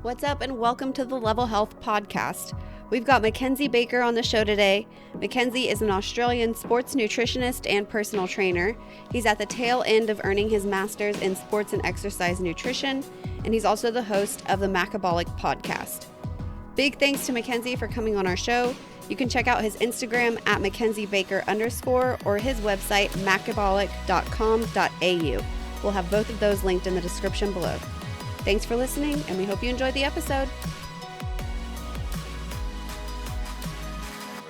What's up, and welcome to the Level Health Podcast. We've got Mackenzie Baker on the show today. Mackenzie is an Australian sports nutritionist and personal trainer. He's at the tail end of earning his master's in sports and exercise nutrition, and he's also the host of the Macabolic Podcast. Big thanks to Mackenzie for coming on our show. You can check out his Instagram at MackenzieBaker_ or his website, macabolic.com.au. We'll have both of those linked in the description below. Thanks for listening, and we hope you enjoyed the episode.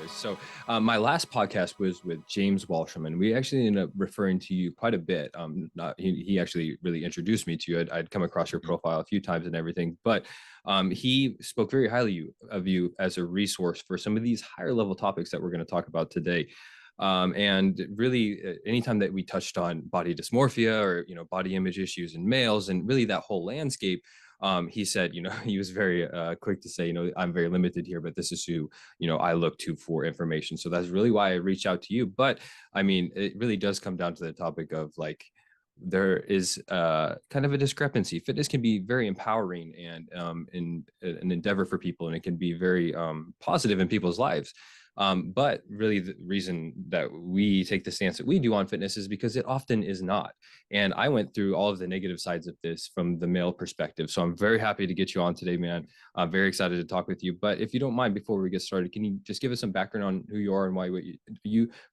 So my last podcast was with James Walsham, and we actually ended up referring to you quite a bit. He actually really introduced me to you. I'd come across your profile a few times and everything, but he spoke very highly of you as a resource for some of these higher level topics that we're going to talk about today. And really, anytime that we touched on body dysmorphia or, body image issues in males and really that whole landscape, he said, he was very quick to say, I'm very limited here, but this is who, I look to for information. So that's really why I reached out to you. But I mean, it really does come down to the topic of like, there is kind of a discrepancy. Fitness can be very empowering and in an endeavor for people, and it can be very positive in people's lives. But really the reason that we take the stance that we do on fitness is because it often is not. And I went through all of the negative sides of this from the male perspective. So I'm very happy to get you on today, man. I'm very excited to talk with you. But if you don't mind, before we get started, can you just give us some background on who you are and why who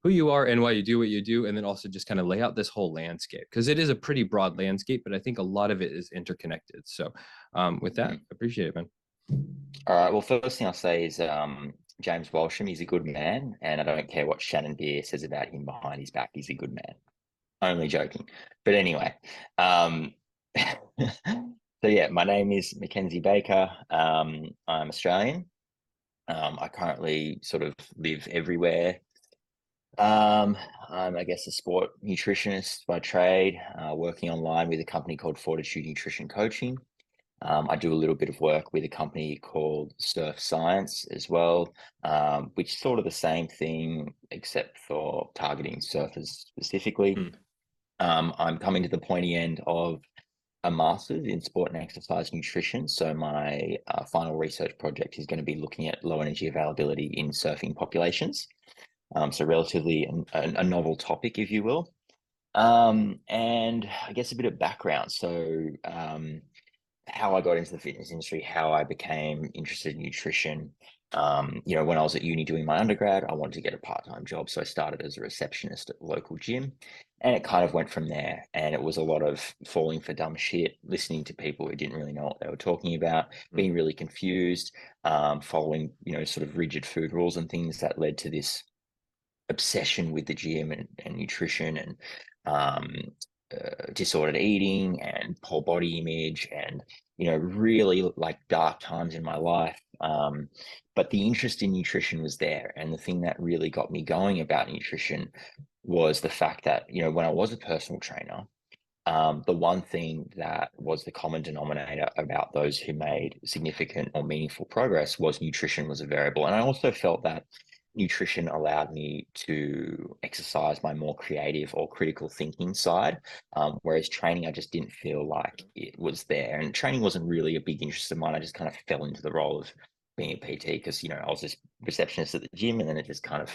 you are and why you do what you do? And then also just kind of lay out this whole landscape, because it is a pretty broad landscape, but I think a lot of it is interconnected. So with that, appreciate it, man. All right. Well, first thing I'll say is James Walsham, he's a good man, and I don't care what Shannon Beer says about him behind his back. He's a good man. Only joking. But anyway, so yeah, my name is Mackenzie Baker. I'm Australian. I currently sort of live everywhere. I'm, I guess, a sport nutritionist by trade, working online with a company called Fortitude Nutrition Coaching. I do a little bit of work with a company called Surf Science as well, which is sort of the same thing, except for targeting surfers specifically. I'm coming to the pointy end of a master's in sport and exercise nutrition. So my final research project is going to be looking at low energy availability in surfing populations. So relatively a novel topic, if you will. And I guess a bit of background. So how I got into the fitness industry, how I became interested in nutrition. When I was at uni doing my undergrad, I wanted to get a part-time job. So I started as a receptionist at the local gym, and it kind of went from there. And it was a lot of falling for dumb shit, listening to people who didn't really know what they were talking about, being really confused, following, sort of rigid food rules and things that led to this obsession with the gym and nutrition and disordered eating and poor body image and really like dark times in my life, but the interest in nutrition was there. And the thing that really got me going about nutrition was the fact that when I was a personal trainer, the one thing that was the common denominator about those who made significant or meaningful progress was nutrition was a variable. And I also felt that nutrition allowed me to exercise my more creative or critical thinking side, whereas training, I just didn't feel like it was there. And training wasn't really a big interest of mine. I just kind of fell into the role of being a PT because, I was just receptionist at the gym, and then it just kind of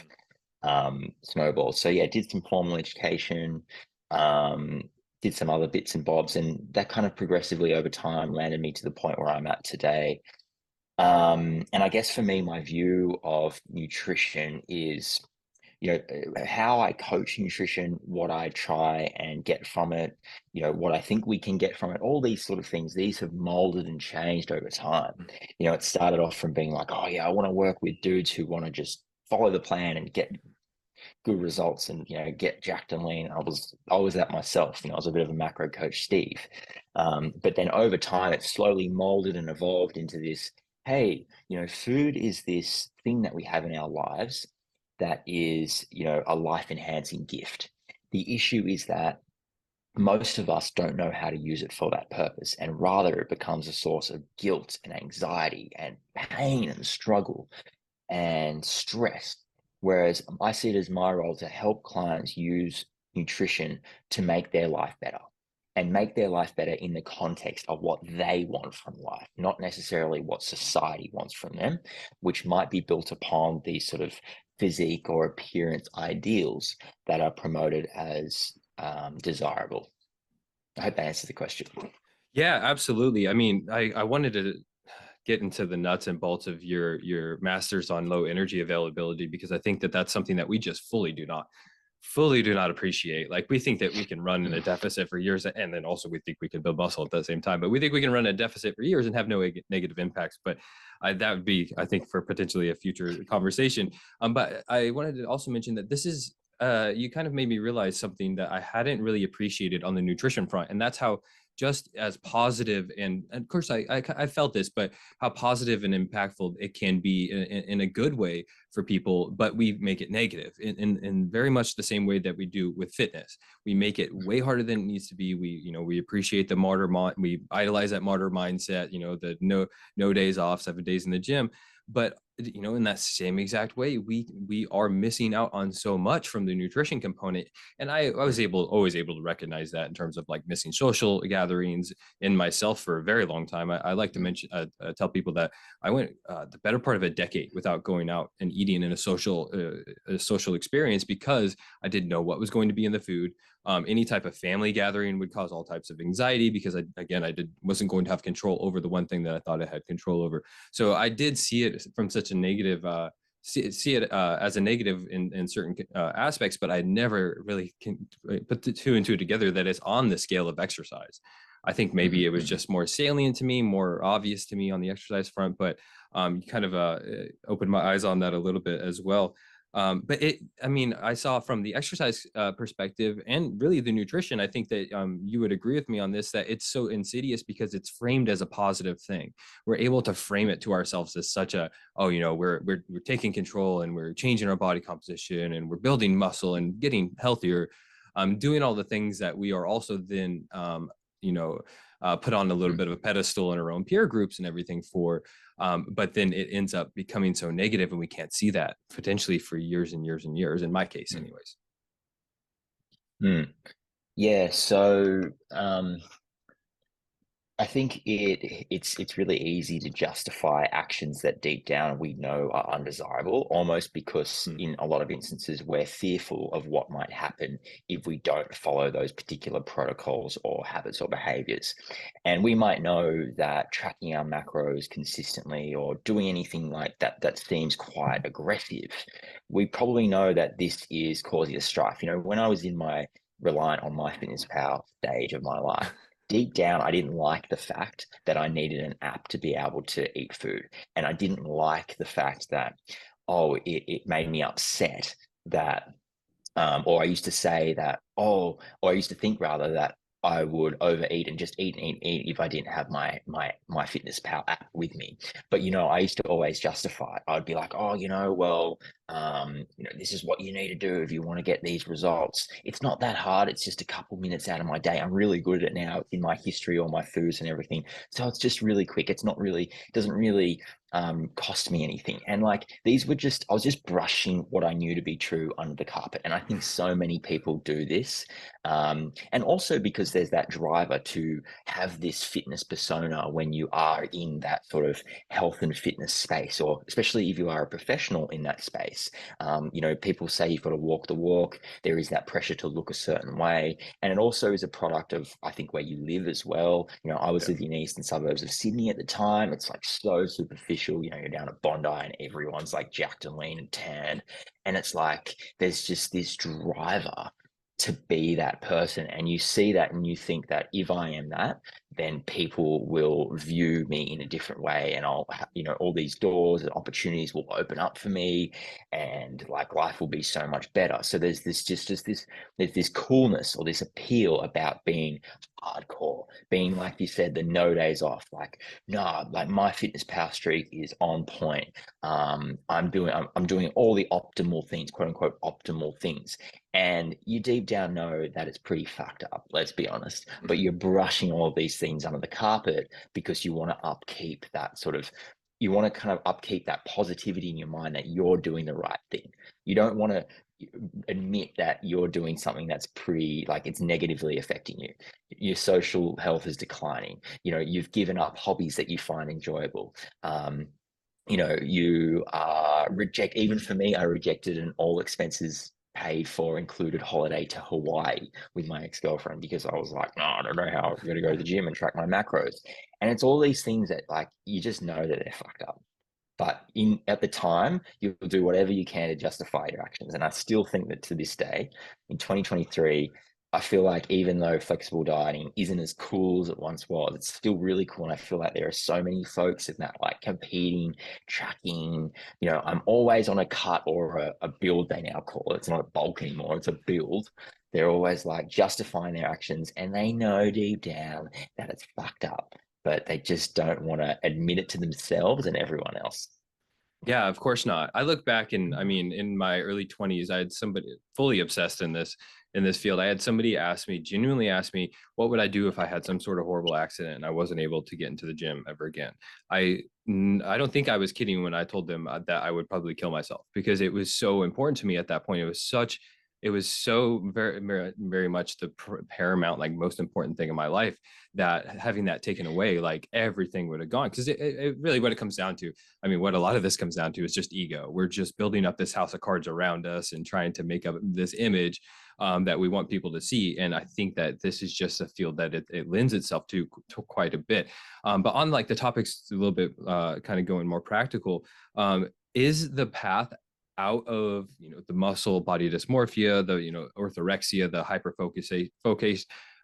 snowballed. So yeah, did some formal education, did some other bits and bobs, and that kind of progressively over time landed me to the point where I'm at today. And I guess for me, my view of nutrition is, how I coach nutrition, what I try and get from it, what I think we can get from it, all these sort of things, these have molded and changed over time. It started off from being like, oh yeah, I want to work with dudes who want to just follow the plan and get good results and, get jacked and lean. I was that myself. I was a bit of a macro coach, Steve. But then over time, it slowly molded and evolved into this, hey, food is this thing that we have in our lives that is, a life-enhancing gift. The issue is that most of us don't know how to use it for that purpose, and rather it becomes a source of guilt and anxiety and pain and struggle and stress. Whereas I see it as my role to help clients use nutrition to make their life better. and make their life better in the context of what they want from life, not necessarily what society wants from them, which might be built upon these sort of physique or appearance ideals that are promoted as desirable. I hope that answers the question. Yeah, absolutely. I mean, I wanted to get into the nuts and bolts of your masters on low energy availability, because I think that that's something that we just fully do not appreciate. Like, we think that we can run in a deficit for years, and then also we think we can build muscle at the same time, but we think we can run a deficit for years and have no negative impacts. But that would be, I think, for potentially a future conversation. But I wanted to also mention that this is you kind of made me realize something that I hadn't really appreciated on the nutrition front, and that's how just as positive, and of course I felt this, but how positive and impactful it can be in a good way for people, but we make it negative in very much the same way that we do with fitness. We make it way harder than it needs to be. We appreciate the we idolize that martyr mindset, the no days off, 7 days in the gym. But in that same exact way, we are missing out on so much from the nutrition component. And I was always able to recognize that in terms of like missing social gatherings in myself for a very long time. I like to mention, tell people that I went the better part of a decade without going out and eating in a social experience, because I didn't know what was going to be in the food. Any type of family gathering would cause all types of anxiety, because I wasn't going to have control over the one thing that I thought I had control over. So I did see it from such a negative, see it as a negative in certain aspects, but I never really put the two and two together that it's on the scale of exercise. I think maybe it was just more salient to me, more obvious to me on the exercise front, but you kind of opened my eyes on that a little bit as well. But I saw from the exercise perspective and really the nutrition, I think that you would agree with me on this, that it's so insidious because it's framed as a positive thing. We're able to frame it to ourselves as such a, we're taking control and we're changing our body composition and we're building muscle and getting healthier, doing all the things that we are also then, put on a little bit of a pedestal in our own peer groups and everything for. But then it ends up becoming so negative, and we can't see that potentially for years and years and years, in my case anyways. Yeah, so I think it's really easy to justify actions that deep down we know are undesirable, almost because in a lot of instances we're fearful of what might happen if we don't follow those particular protocols or habits or behaviors. And we might know that tracking our macros consistently or doing anything like that seems quite aggressive. We probably know that this is causing us strife. When I was in my reliant on MyFitnessPal stage of my life, deep down, I didn't like the fact that I needed an app to be able to eat food. And I didn't like the fact that, it made me upset that, or I used to say that, or I used to think rather that I would overeat and just eat and eat and eat if I didn't have my MyFitnessPal app with me. But, I used to always justify it. I'd be like, this is what you need to do if you want to get these results. It's not that hard. It's just a couple minutes out of my day. I'm really good at it now in my history, all my foods and everything. So it's just really quick. It doesn't really cost me anything. And like, I was just brushing what I knew to be true under the carpet. And I think so many people do this. And also because there's that driver to have this fitness persona when you are in that sort of health and fitness space, or especially if you are a professional in that space. People say you've got to walk the walk. There is that pressure to look a certain way. And it also is a product of, I think, where you live as well. I was living in the eastern suburbs of Sydney at the time. It's like so superficial. You're down at Bondi and everyone's like jacked and lean and tanned. And it's like, there's just this driver to be that person. And you see that and you think that if I am that, then people will view me in a different way, and I'll, all these doors and opportunities will open up for me, and like life will be so much better. So there's this coolness or this appeal about being hardcore, being, like you said, the no days off, like, no, like my MyFitnessPal streak is on point. I'm doing all the optimal things, quote unquote, optimal things. And you deep down know that it's pretty fucked up, let's be honest, but you're brushing all of these things under the carpet because you want to upkeep that positivity in your mind that you're doing the right thing. You don't want to, admit that you're doing something that's pretty, like, it's negatively affecting you. Your social health is declining. You've given up hobbies that you find enjoyable. You even for me, I rejected an all expenses paid for included holiday to Hawaii with my ex-girlfriend because I was like, no, I don't know how I'm going to go to the gym and track my macros. And it's all these things that, like, you just know that they're fucked up. But at the time, you'll do whatever you can to justify your actions. And I still think that to this day, in 2023, I feel like even though flexible dieting isn't as cool as it once was, it's still really cool. And I feel like there are so many folks in that, like, competing, tracking. I'm always on a cut or a build, they now call it. It's not a bulk anymore, it's a build. They're always like justifying their actions, and they know deep down that it's fucked up, but they just don't want to admit it to themselves and everyone else. Yeah, of course not. I look back and I mean, in my early 20s, I had somebody fully obsessed in this field. I had somebody genuinely ask me, what would I do if I had some sort of horrible accident and I wasn't able to get into the gym ever again? I don't think I was kidding when I told them that I would probably kill myself, because it was so important to me at that point. It was so very, very, very much the paramount, like, most important thing in my life, that having that taken away, like, everything would have gone. Because it really, what it comes down to, I mean, what a lot of this comes down to is just ego. We're just building up this house of cards around us and trying to make up this image that we want people to see. And I think that this is just a field that it lends itself to quite a bit. But on, like, the topics a little bit, kind of going more practical, is the path out of the muscle body dysmorphia, the orthorexia, the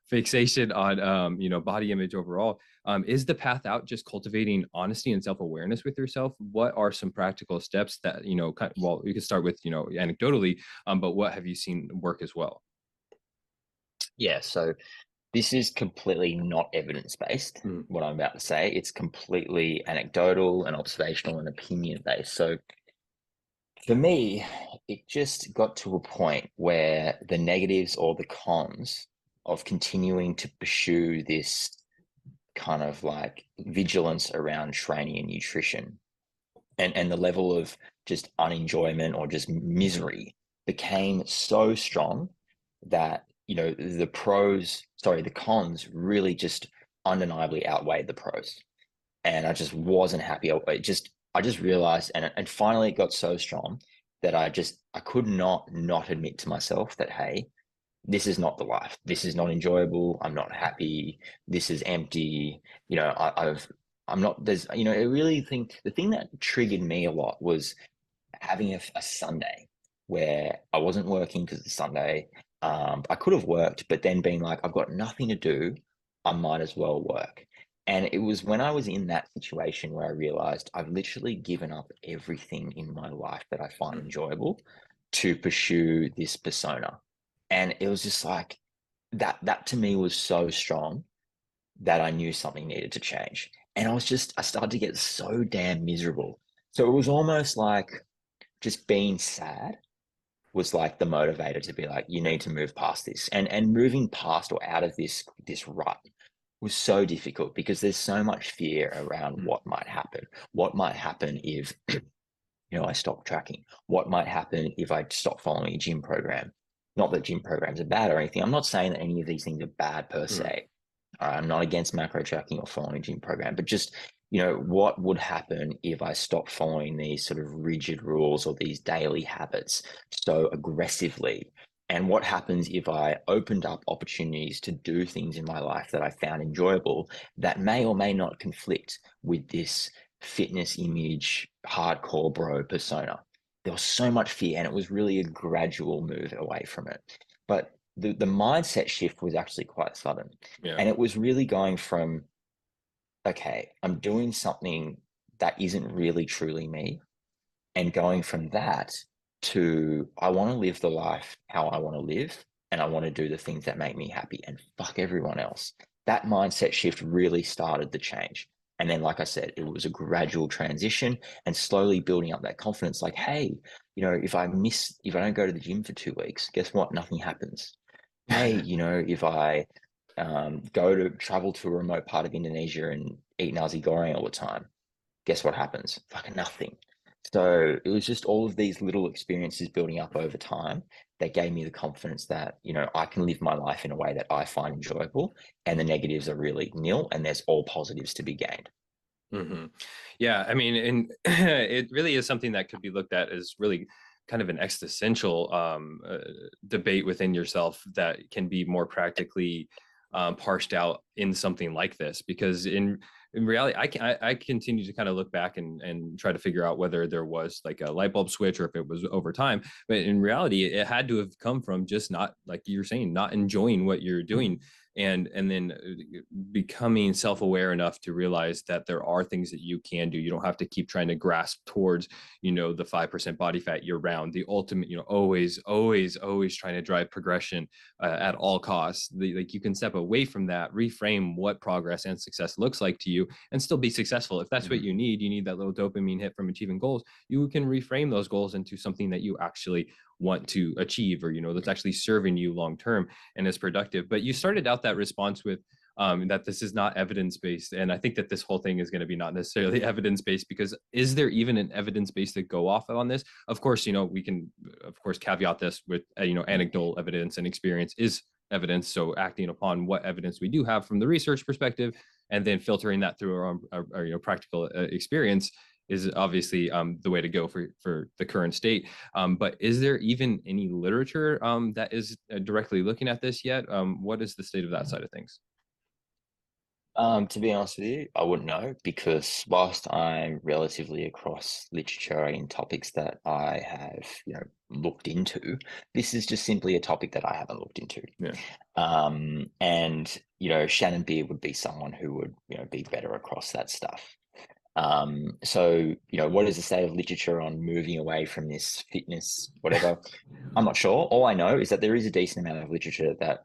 fixation on body image overall, is the path out just cultivating honesty and self-awareness with yourself? What are some practical steps that well, you can start with anecdotally, but what have you seen work as well? Yeah, so this is completely not evidence-based, what I'm about to say. It's completely anecdotal and observational and opinion-based. So for me, it just got to a point where the negatives or the cons of continuing to pursue this kind of, like, vigilance around training and nutrition, and the level of just unenjoyment or just misery became so strong that the cons really just undeniably outweighed the pros, and I just wasn't happy. I just realized, and finally it got so strong that I could not admit to myself that, hey, this is not the life. This is not enjoyable. I'm not happy. This is empty. I'm not, I really think the thing that triggered me a lot was having a Sunday where I wasn't working because it's Sunday. I could have worked, but then being like, I've got nothing to do, I might as well work. And it was when I was in that situation where I realized I've literally given up everything in my life that I find enjoyable to pursue this persona. And it was just like, that to me was so strong that I knew something needed to change. And I started to get so damn miserable. So it was almost like just being sad was like the motivator to be like, you need to move past this. And moving past or out of this rut was so difficult because there's so much fear around what might happen. What might happen if I stop tracking? What might happen if I stop following a gym program? Not that gym programs are bad or anything. I'm not saying that any of these things are bad per se. I'm not against macro tracking or following a gym program, but just, what would happen if I stop following these sort of rigid rules or these daily habits so aggressively? And what happens if I opened up opportunities to do things in my life that I found enjoyable that may or may not conflict with this fitness image, hardcore bro persona? There was so much fear, and it was really a gradual move away from it. But the mindset shift was actually quite sudden. Yeah. And it was really going from, okay, I'm doing something that isn't really truly me, and going from that to, I want to live the life how I want to live, and I want to do the things that make me happy, and fuck everyone else. That mindset shift really started the change. And then, like I said, it was a gradual transition and slowly building up that confidence. Like, hey, if I don't go to the gym for 2 weeks, guess what? Nothing happens. Hey, if I travel to a remote part of Indonesia and eat nasi goreng all the time, guess what happens? Fucking nothing. So it was just all of these little experiences building up over time that gave me the confidence that, I can live my life in a way that I find enjoyable, and the negatives are really nil, and there's all positives to be gained. Mm-hmm. Yeah, I mean, and it really is something that could be looked at as really kind of an existential debate within yourself that can be more practically parsed out in something like this. Because in reality, I continue to kind of look back and try to figure out whether there was like a light bulb switch or if it was over time. But in reality, it had to have come from just not, like you're saying, not enjoying what you're doing. And then becoming self-aware enough to realize that there are things that you can do. You don't have to keep trying to grasp towards, the 5% body fat year round, the ultimate, always trying to drive progression at all costs. Like you can step away from that, reframe what progress and success looks like to you, and still be successful. If that's what you need that little dopamine hit from achieving goals, you can reframe those goals into something that you actually want to achieve, or that's actually serving you long term and is productive. But you started out that response with that this is not evidence-based, and I think that this whole thing is going to be not necessarily evidence-based, because is there even an evidence base to go off on this? Of course, we can of course caveat this with anecdotal evidence, and experience is evidence. So acting upon what evidence we do have from the research perspective, and then filtering that through our practical experience is obviously the way to go for the current state. But is there even any literature that is directly looking at this yet? What is the state of that side of things? To be honest with you, I wouldn't know, because whilst I'm relatively across literature in topics that I have, looked into, this is just simply a topic that I haven't looked into. Yeah. And, Shannon Beer would be someone who would, be better across that stuff. So, what is the state of literature on moving away from this fitness, whatever? I'm not sure. All I know is that there is a decent amount of literature that,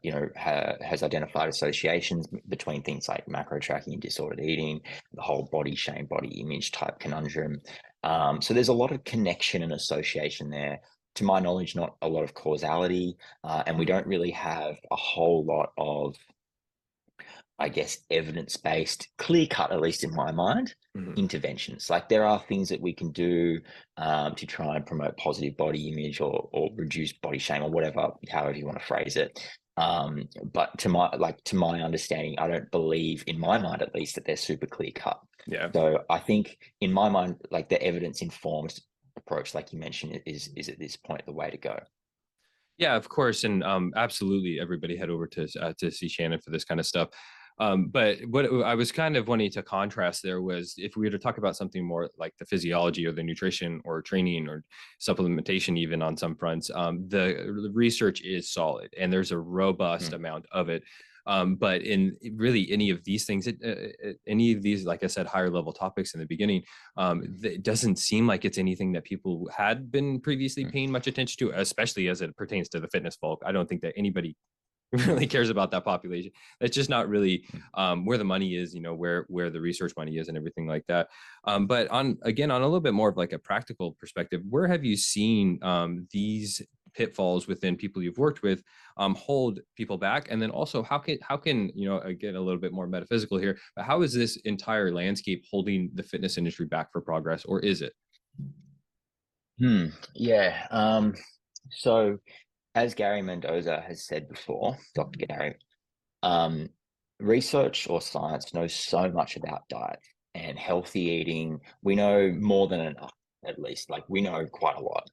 has identified associations between things like macro tracking and disordered eating, the whole body shame, body image type conundrum. So there's a lot of connection and association there. To my knowledge, not a lot of causality, and we don't really have a whole lot of, I guess, evidence-based, clear-cut, at least in my mind, interventions. Like, there are things that we can do to try and promote positive body image or reduce body shame, or whatever, however you want to phrase it. But to my understanding, I don't believe, in my mind at least, that they're super clear-cut. Yeah. So I think, in my mind, like, the evidence-informed approach, like you mentioned, is at this point the way to go. Yeah, of course, and absolutely, everybody head over to see Shannon for this kind of stuff. But what I was kind of wanting to contrast there was, if we were to talk about something more like the physiology or the nutrition or training or supplementation, even on some fronts, the research is solid and there's a robust amount of it. But in really any of these things, any of these, like I said, higher level topics in the beginning, it doesn't seem like it's anything that people had been previously paying much attention to, especially as it pertains to the fitness folk. I don't think that anybody really cares about that population. That's just not really where the money is, where the research money is and everything like that. But on a little bit more of like a practical perspective, where have you seen these pitfalls within people you've worked with hold people back? And then also how can get a little bit more metaphysical here, but how is this entire landscape holding the fitness industry back for progress, or is it? Yeah. So, as Gary Mendoza has said before, Dr. Gary, research or science knows so much about diet and healthy eating. We know more than enough, at least. Like, we know quite a lot.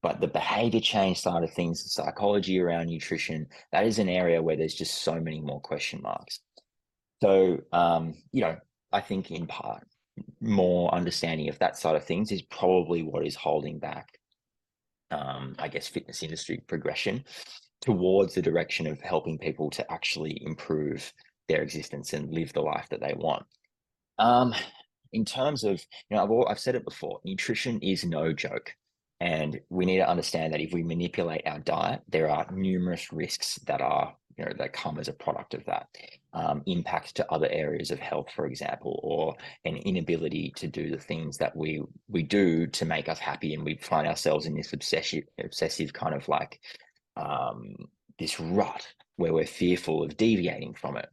But the behavior change side of things, the psychology around nutrition, that is an area where there's just so many more question marks. So, I think in part, more understanding of that side of things is probably what is holding back, I guess, fitness industry progression towards the direction of helping people to actually improve their existence and live the life that they want. In terms of, I've said it before, nutrition is no joke. And we need to understand that if we manipulate our diet, there are numerous risks that come as a product of that. Impact to other areas of health, for example, or an inability to do the things that we do to make us happy, and we find ourselves in this obsessive kind of like this rut where we're fearful of deviating from it.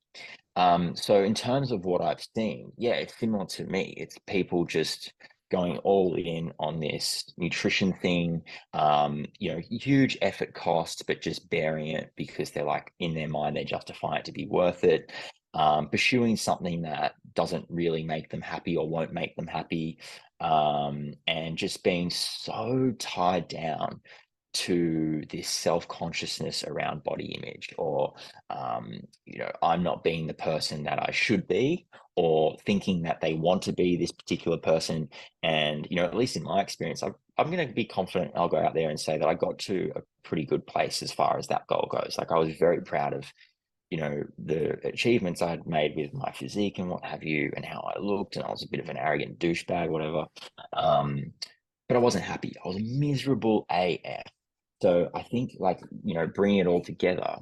So in terms of what I've seen, yeah, it's similar to me. It's people just going all in on this nutrition thing, huge effort costs, but just bearing it because they're like, in their mind, they justify it to be worth it. Pursuing something that doesn't really make them happy or won't make them happy, and just being so tied down to this self-consciousness around body image, or I'm not being the person that I should be, or thinking that they want to be this particular person. And at least in my experience, I'm going to be confident, I'll go out there and say that I got to a pretty good place as far as that goal goes. Like, I was very proud of the achievements I had made with my physique and what have you, and how I looked, and I was a bit of an arrogant douchebag, whatever. But I wasn't happy. I was miserable AF. So I think, bringing it all together,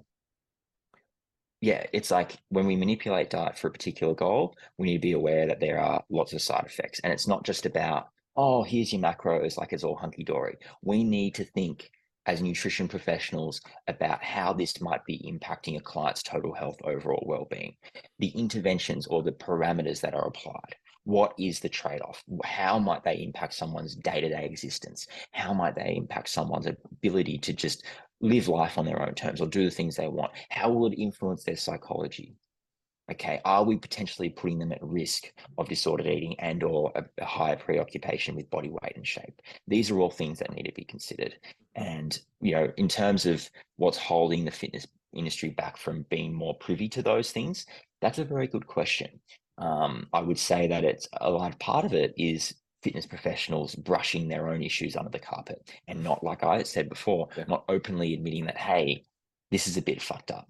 yeah, it's like when we manipulate diet for a particular goal, we need to be aware that there are lots of side effects. And it's not just about, oh, here's your macros, like it's all hunky-dory. We need to think as nutrition professionals about how this might be impacting a client's total health, overall well-being, the interventions or the parameters that are applied. What is the trade-off? How might they impact someone's day-to-day existence? How might they impact someone's ability to just live life on their own terms or do the things they want? How will it influence their psychology? Okay, are we potentially putting them at risk of disordered eating and or a higher preoccupation with body weight and shape? These are all things that need to be considered. And, in terms of what's holding the fitness industry back from being more privy to those things, that's a very good question. I would say that it's a large part of it is fitness professionals brushing their own issues under the carpet, and not, like I said before, not openly admitting that, hey, this is a bit fucked up.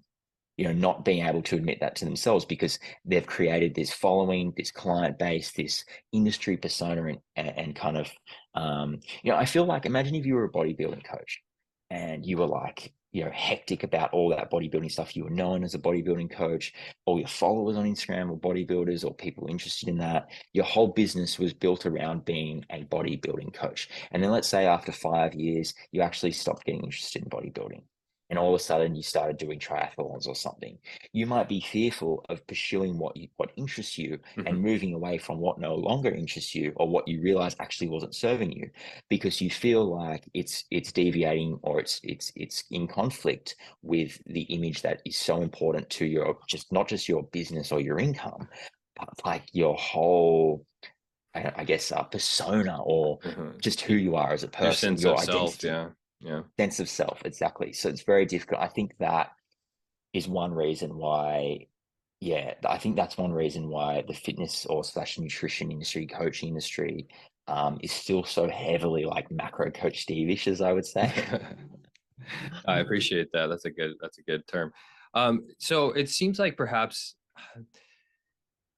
Not being able to admit that to themselves because they've created this following, this client base, this industry persona, and kind of, I feel like, imagine if you were a bodybuilding coach and you were like, hectic about all that bodybuilding stuff. You were known as a bodybuilding coach. All your followers on Instagram were bodybuilders or people interested in that. Your whole business was built around being a bodybuilding coach. And then let's say after 5 years, you actually stopped getting interested in bodybuilding, and all of a sudden you started doing triathlons or something. You might be fearful of pursuing what interests you, and moving away from what no longer interests you, or what you realize actually wasn't serving you, because you feel like it's deviating, or it's in conflict with the image that is so important to your, not just your business or your income, but like your whole, I guess, persona, or just who you are as a person, your sense of identity. self, yeah. Sense of self, exactly. So it's very difficult. I think that is one reason why, I think that's one reason why the fitness or / nutrition industry, coaching industry, is still so heavily like macro coach Steve-ish, as I would say. I appreciate that. That's a good term. So it seems like perhaps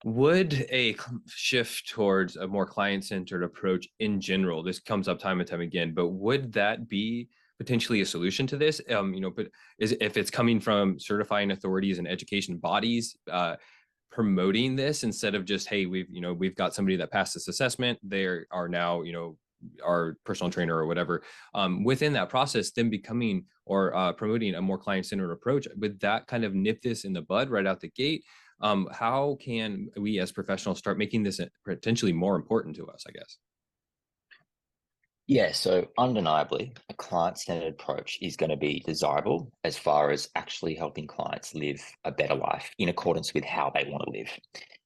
would a shift towards a more client-centered approach in general, this comes up time and time again, but would that be potentially a solution to this? But if it's coming from certifying authorities and education bodies, promoting this instead of just, hey, we've got somebody that passed this assessment, they are now, our personal trainer or whatever, within that process, then becoming or promoting a more client-centered approach, would that kind of nip this in the bud right out the gate? How can we as professionals start making this potentially more important to us, I guess? Yeah, so undeniably, a client-centered approach is going to be desirable as far as actually helping clients live a better life in accordance with how they want to live,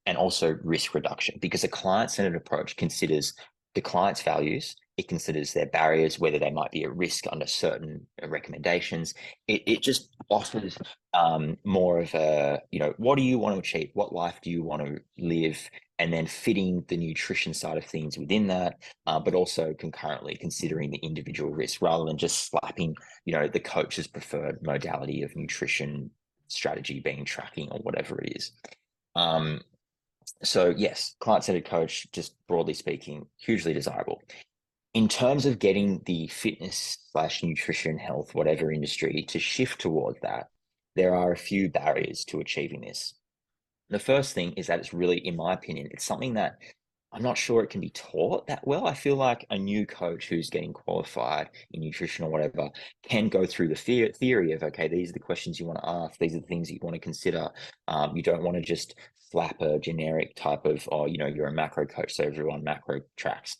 and also risk reduction, because a client-centered approach considers the client's values. It considers their barriers, whether they might be at risk under certain recommendations. It just offers more of a, what do you want to achieve? What life do you want to live? And then fitting the nutrition side of things within that, but also concurrently considering the individual risk, rather than just slapping, the coach's preferred modality of nutrition strategy being tracking or whatever it is. So yes, client-centered coach, just broadly speaking, hugely desirable. In terms of getting the fitness / nutrition, health, whatever industry to shift towards that, there are a few barriers to achieving this. The first thing is that it's really, in my opinion, it's something that I'm not sure it can be taught that well. I feel like a new coach who's getting qualified in nutrition or whatever can go through the theory of, okay, these are the questions you want to ask. These are the things that you want to consider. You don't want to just slap a generic type of, oh, you're a macro coach, so everyone macro tracks.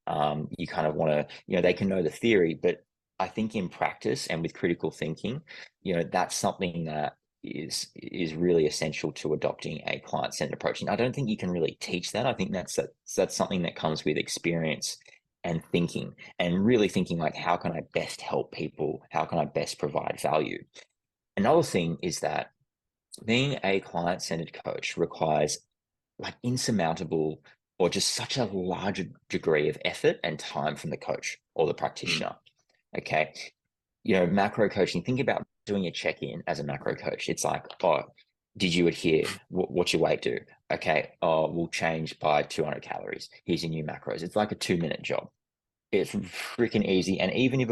You kind of want to, they can know the theory, but I think in practice and with critical thinking, that's something that is really essential to adopting a client-centered approach. And I don't think you can really teach that. I think that's something that comes with experience and thinking, and really thinking like, how can I best help people? How can I best provide value? Another thing is that being a client-centered coach requires like insurmountable or just such a large degree of effort and time from the coach or the practitioner. Okay. Macro coaching, think about doing a check-in as a macro coach. It's like, oh, did you adhere? What's your weight do? Okay. Oh, we'll change by 200 calories. Here's your new macros. It's like a 2-minute job. It's freaking easy. And even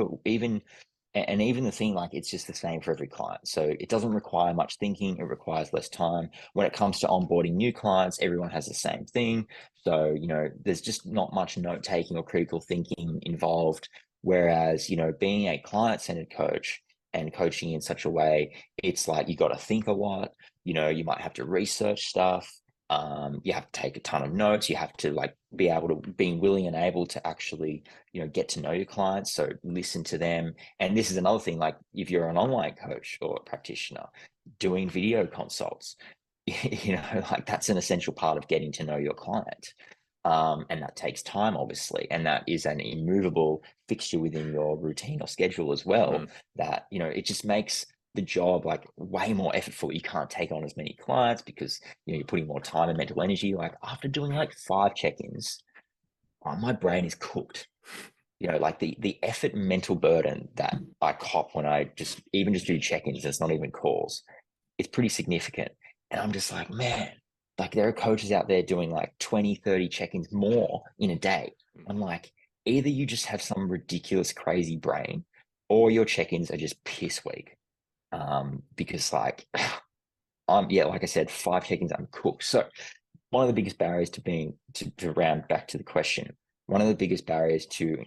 the thing, like, it's just the same for every client. So it doesn't require much thinking. It requires less time. When it comes to onboarding new clients, everyone has the same thing. So, there's just not much note taking or critical thinking involved. Whereas, being a client-centered coach and coaching in such a way, it's like, you got to think a lot, you might have to research stuff. You have to take a ton of notes. You have to be willing and able to actually, get to know your clients. So listen to them. And this is another thing, like if you're an online coach or practitioner doing video consults, that's an essential part of getting to know your client. And that takes time, obviously, and that is an immovable fixture within your routine or schedule as well. That, it just makes the job like way more effortful. You can't take on as many clients because, you're putting more time and mental energy. Like after doing like 5 check-ins, my brain is cooked. Like the effort and mental burden that I cop when I just do check-ins, it's not even calls, it's pretty significant. And I'm just like, man, like there are coaches out there doing like 20, 30 check-ins more in a day. I'm like, either you just have some ridiculous, crazy brain, or your check-ins are just piss weak. Because like, like I said, 5 check-ins, I'm cooked. So one of the biggest barriers to round back to the question, one of the biggest barriers to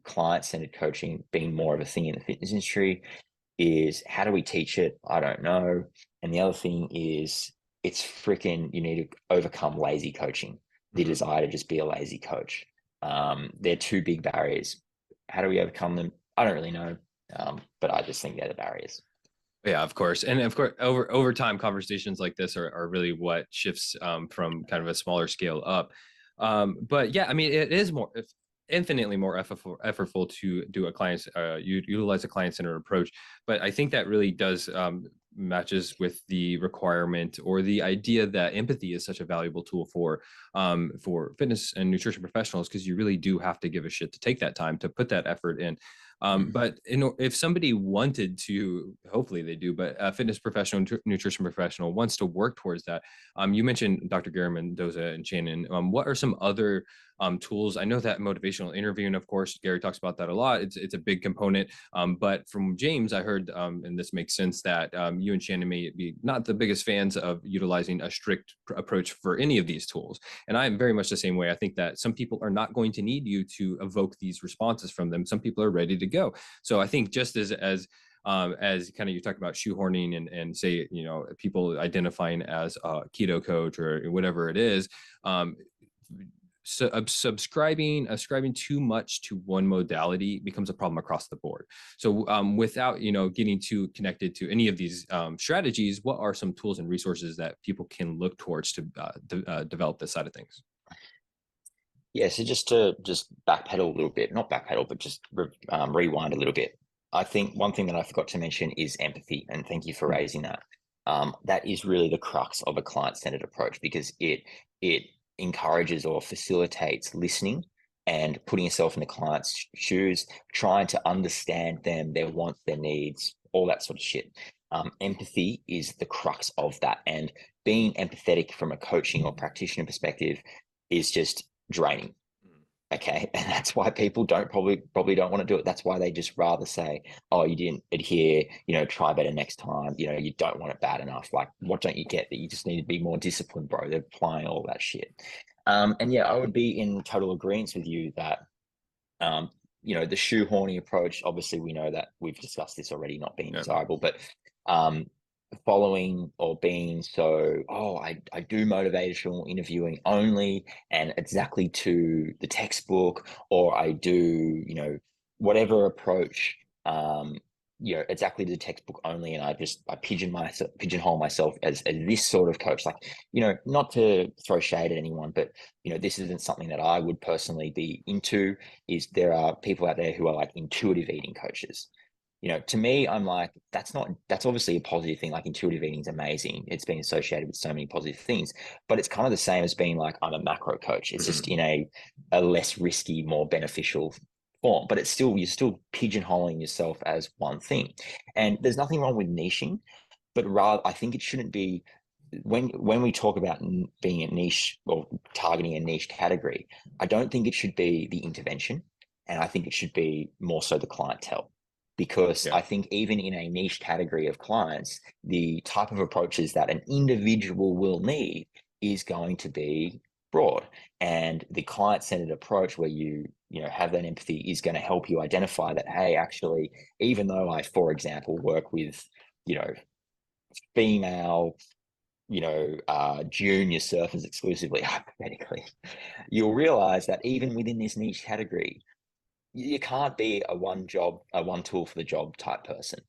client-centered coaching being more of a thing in the fitness industry is, how do we teach it? I don't know. And the other thing is, it's freaking, you need to overcome lazy coaching, the desire to just be a lazy coach. They're 2 big barriers. How do we overcome them? I don't really know. But I just think they're the barriers. Yeah, of course. And of course, over time, conversations like this are really what shifts from kind of a smaller scale up. But yeah, I mean, it is infinitely more effortful to do utilize a client-centered approach. But I think that really does matches with the requirement or the idea that empathy is such a valuable tool for fitness and nutrition professionals, because you really do have to give a shit to take that time to put that effort in. But if somebody wanted to, hopefully they do, but a fitness professional, nutrition professional wants to work towards that. You mentioned Dr. Gary Mendoza and Shannon. What are some other tools? I know that motivational interviewing, of course, Gary talks about that a lot. It's a big component. But from James, I heard, and this makes sense, that you and Shannon may be not the biggest fans of utilizing a strict approach for any of these tools. And I am very much the same way. I think that some people are not going to need you to evoke these responses from them. Some people are ready to go. So I think just as kind of you talk about shoehorning and say, people identifying as a keto coach or whatever it is, ascribing too much to one modality becomes a problem across the board. So without getting too connected to any of these strategies, what are some tools and resources that people can look towards to develop this side of things? Yeah, so just to backpedal a little bit, not backpedal, but just rewind a little bit. I think one thing that I forgot to mention is empathy, and thank you for raising that. That is really the crux of a client-centered approach, because it encourages or facilitates listening and putting yourself in the client's shoes, trying to understand them, their wants, their needs, all that sort of shit. Empathy is the crux of that, and being empathetic from a coaching or practitioner perspective is just draining. Okay. And that's why people probably don't want to do it. That's why they just rather say, oh, you didn't adhere, try better next time. You don't want it bad enough. Like, what don't you get? That you just need to be more disciplined, bro. They're applying all that shit. And yeah, I would be in total agreement with you that, the shoehorning approach, obviously we know that we've discussed this already, not being desirable, but following or being so, I do motivational interviewing only and exactly to the textbook, or I do, whatever approach, exactly to the textbook only. And I pigeonhole myself as this sort of coach, like, not to throw shade at anyone, but, this isn't something that I would personally be into. Is there are people out there who are like intuitive eating coaches. To me, I'm like, that's obviously a positive thing. Like, intuitive eating is amazing. It's been associated with so many positive things, but it's kind of the same as being like, I'm a macro coach. It's just in a less risky, more beneficial form, but you're still pigeonholing yourself as one thing. And there's nothing wrong with niching, but rather, I think it shouldn't be, when we talk about being a niche or targeting a niche category, I don't think it should be the intervention. And I think it should be more so the clientele. Because I think even in a niche category of clients, the type of approaches that an individual will need is going to be broad. And the client-centered approach, where you have that empathy, is going to help you identify that, hey, actually, even though I, for example, work with, female, junior surfers exclusively, hypothetically, you'll realize that even within this niche category, you can't be a one tool for the job type person.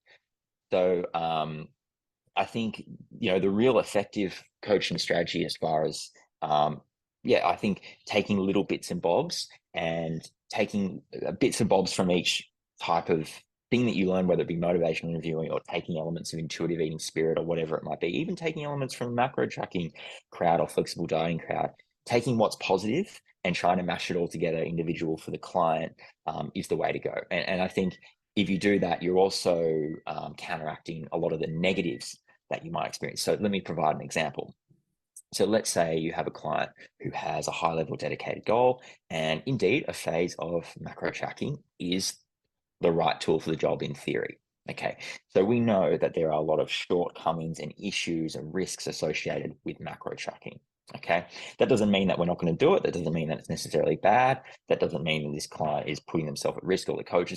So I think, the real effective coaching strategy, as far as, I think taking little bits and bobs, and taking bits and bobs from each type of thing that you learn, whether it be motivational interviewing or taking elements of intuitive eating, spirit, or whatever it might be, even taking elements from macro tracking crowd or flexible dieting crowd, taking what's positive and trying to mash it all together individual for the client is the way to go. And I think if you do that, you're also counteracting a lot of the negatives that you might experience. So let me provide an example. So let's say you have a client who has a high level dedicated goal, and indeed a phase of macro tracking is the right tool for the job in theory. Okay, so we know that there are a lot of shortcomings and issues and risks associated with macro tracking. Okay, that doesn't mean that we're not going to do it. That doesn't mean that it's necessarily bad. That doesn't mean that this client is putting themselves at risk, or the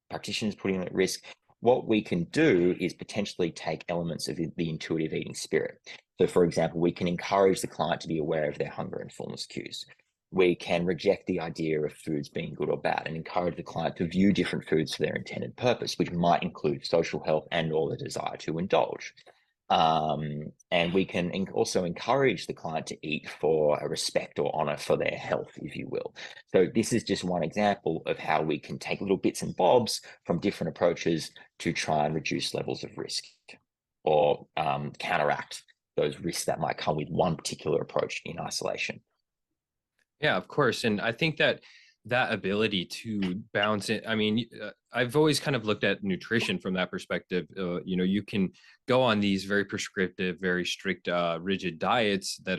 practitioners putting them at risk. What we can do is potentially take elements of the intuitive eating spirit. So, for example, we can encourage the client to be aware of their hunger and fullness cues. We can reject the idea of foods being good or bad and encourage the client to view different foods for their intended purpose, which might include social health and or the desire to indulge. And we can also encourage the client to eat for a respect or honor for their health, if you will. So this is just one example of how we can take little bits and bobs from different approaches to try and reduce levels of risk, or counteract those risks that might come with one particular approach in isolation. Yeah, of course. And I think that ability to bounce it, I mean, I've always kind of looked at nutrition from that perspective. You can go on these very prescriptive, very strict, rigid diets that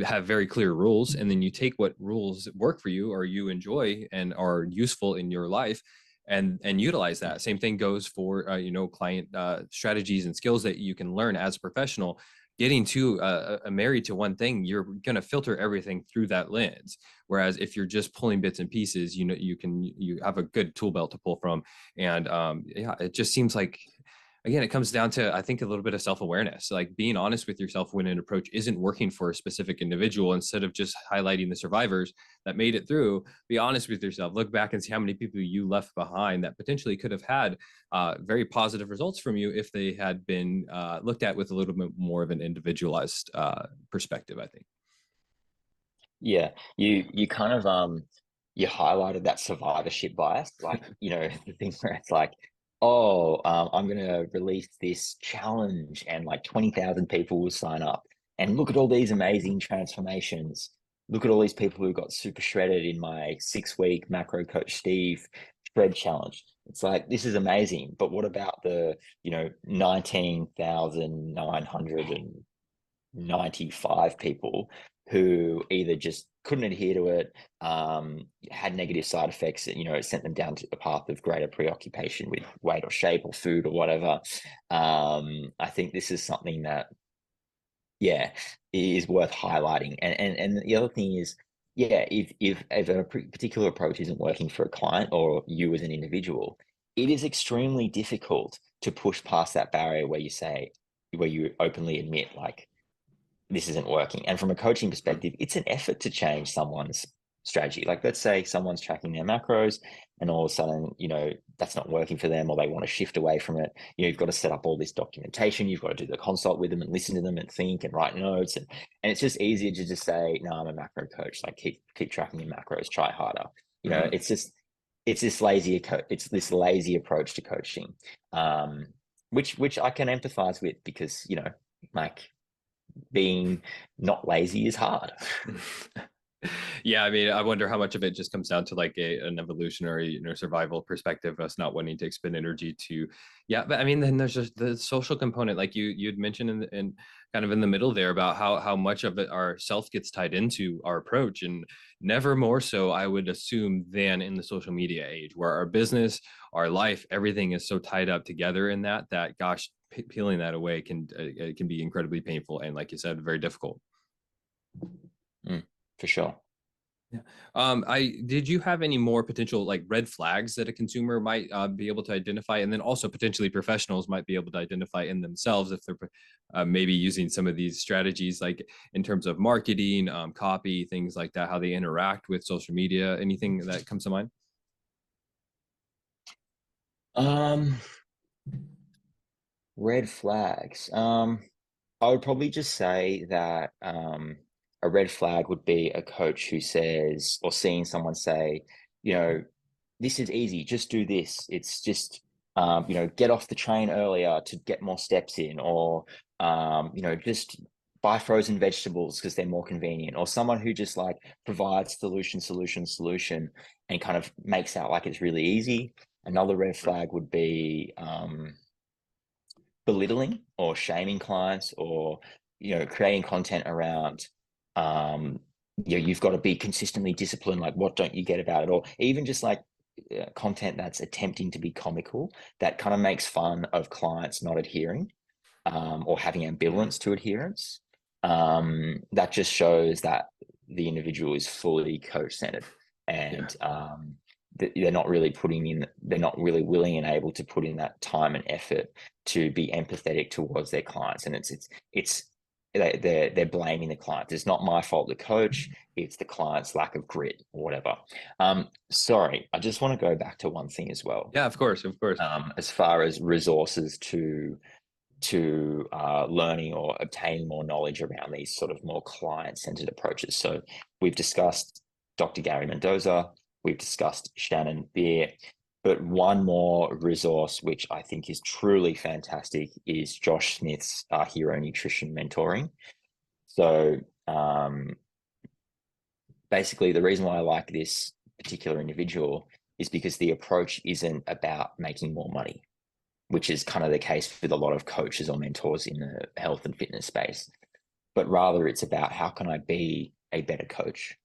have very clear rules, and then you take what rules work for you or you enjoy and are useful in your life, and utilize that. Same thing goes for client strategies and skills that you can learn as a professional. Getting to married to one thing, you're going to filter everything through that lens. Whereas if you're just pulling bits and pieces, you have a good tool belt to pull from. And it just seems like, again, it comes down to, I think, a little bit of self-awareness, like being honest with yourself when an approach isn't working for a specific individual. Instead of just highlighting the survivors that made it through, be honest with yourself, look back and see how many people you left behind that potentially could have had very positive results from you if they had been looked at with a little bit more of an individualized perspective, I think. Yeah, you kind of you highlighted that survivorship bias, like, the thing where it's like, I'm going to release this challenge and like 20,000 people will sign up, and look at all these amazing transformations. Look at all these people who got super shredded in my 6-week macro coach Steve shred challenge. It's like, this is amazing, but what about the 19,995 people who either just couldn't adhere to it, had negative side effects, it sent them down to a path of greater preoccupation with weight or shape or food or whatever. I think this is something that, is worth highlighting. And the other thing is, yeah, if a particular approach isn't working for a client or you as an individual, it is extremely difficult to push past that barrier where you openly admit, like, this isn't working. And from a coaching perspective, it's an effort to change someone's strategy. Like, let's say someone's tracking their macros and all of a sudden, that's not working for them, or they want to shift away from it. You've got to set up all this documentation. You've got to do the consult with them and listen to them and think and write notes. And it's just easier to just say, no, I'm a macro coach. Like, keep tracking your macros, try harder. It's this lazy approach to coaching, which I can empathize with, because, like, being not lazy is hard. Yeah, I mean, I wonder how much of it just comes down to like an evolutionary, survival perspective, us not wanting to expend energy to, yeah. But I mean, then there's just the social component, like you'd mentioned in kind of in the middle there, about how much of it our self gets tied into our approach, and never more so, I would assume, than in the social media age, where our business, our life, everything is so tied up together in that gosh, peeling that away can be incredibly painful, and, like you said, very difficult. For sure. Yeah. Did you have any more potential, like, red flags that a consumer might be able to identify, and then also potentially professionals might be able to identify in themselves if they're maybe using some of these strategies, like in terms of marketing, copy, things like that, how they interact with social media? Anything that comes to mind? Red flags. I would probably just say that a red flag would be a coach who says, or seeing someone say, this is easy, just do this. It's just, get off the train earlier to get more steps in, or, just buy frozen vegetables because they're more convenient, or someone who just like provides solution, and kind of makes out like it's really easy. Another red flag would be belittling or shaming clients, or creating content around you've got to be consistently disciplined, like, what don't you get about it? Or even just like content that's attempting to be comical, that kind of makes fun of clients not adhering, or having ambivalence to adherence. That just shows that the individual is fully coach centered, and they're not really willing and able to put in that time and effort to be empathetic towards their clients. And they're blaming the client. It's not my fault, the coach, it's the client's lack of grit or whatever. Sorry, I just want to go back to one thing as well. Yeah, of course. As far as resources to learning or obtaining more knowledge around these sort of more client-centered approaches. So we've discussed Dr. Gary Mendoza, we've discussed Shannon Beer, but one more resource which I think is truly fantastic is Josh Smith's Hero Nutrition Mentoring. So basically, the reason why I like this particular individual is because the approach isn't about making more money, which is kind of the case with a lot of coaches or mentors in the health and fitness space, but rather it's about how can I be a better coach.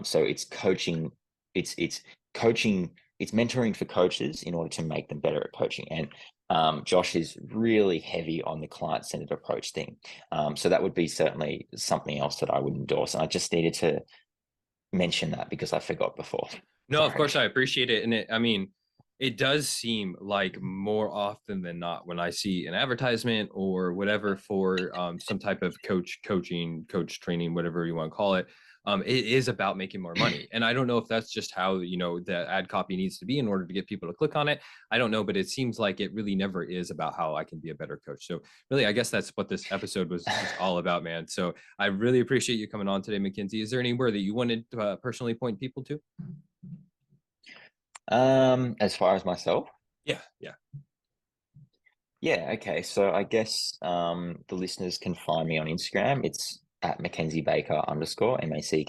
So it's coaching, it's coaching, it's mentoring for coaches in order to make them better at coaching. And Josh is really heavy on the client-centered approach thing. So that would be certainly something else that I would endorse. And I just needed to mention that because I forgot before. No, of course, I appreciate it. And it does seem like more often than not, when I see an advertisement or whatever for some type of coach training, whatever you want to call it, it is about making more money. And I don't know if that's just how, the ad copy needs to be in order to get people to click on it. I don't know, but it seems like it really never is about how I can be a better coach. So really, I guess that's what this episode was all about, man. So I really appreciate you coming on today, Mackenzie. Is there anywhere that you wanted to personally point people to? As far as myself? Yeah. Okay. So I guess the listeners can find me on Instagram. It's at Mackenzie Baker _ MACKENZIE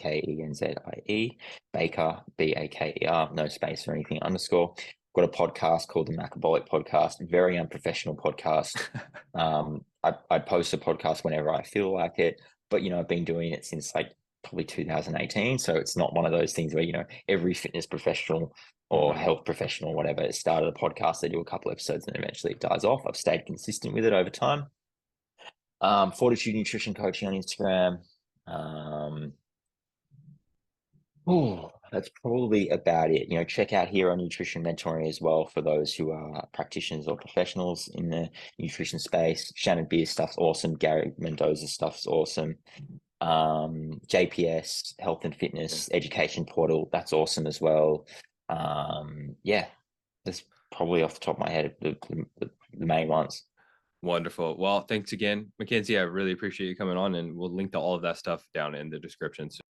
Baker BAKER, no space or anything, _ Got a podcast called the Macabolic Podcast, very unprofessional podcast. I post a podcast whenever I feel like it, but I've been doing it since like probably 2018. So it's not one of those things where every fitness professional or health professional, whatever, started a podcast, they do a couple episodes and eventually it dies off. I've stayed consistent with it over time. Fortitude Nutrition Coaching on Instagram. That's probably about it. Check out Hero Nutrition Mentoring as well for those who are practitioners or professionals in the nutrition space. Shannon Beer's stuff's awesome. Gary Mendoza's stuff's awesome. JPS Health and Fitness Education Portal, that's awesome as well. Yeah, that's probably off the top of my head the main ones. Wonderful. Well, thanks again, Mackenzie. I really appreciate you coming on, and we'll link to all of that stuff down in the description. So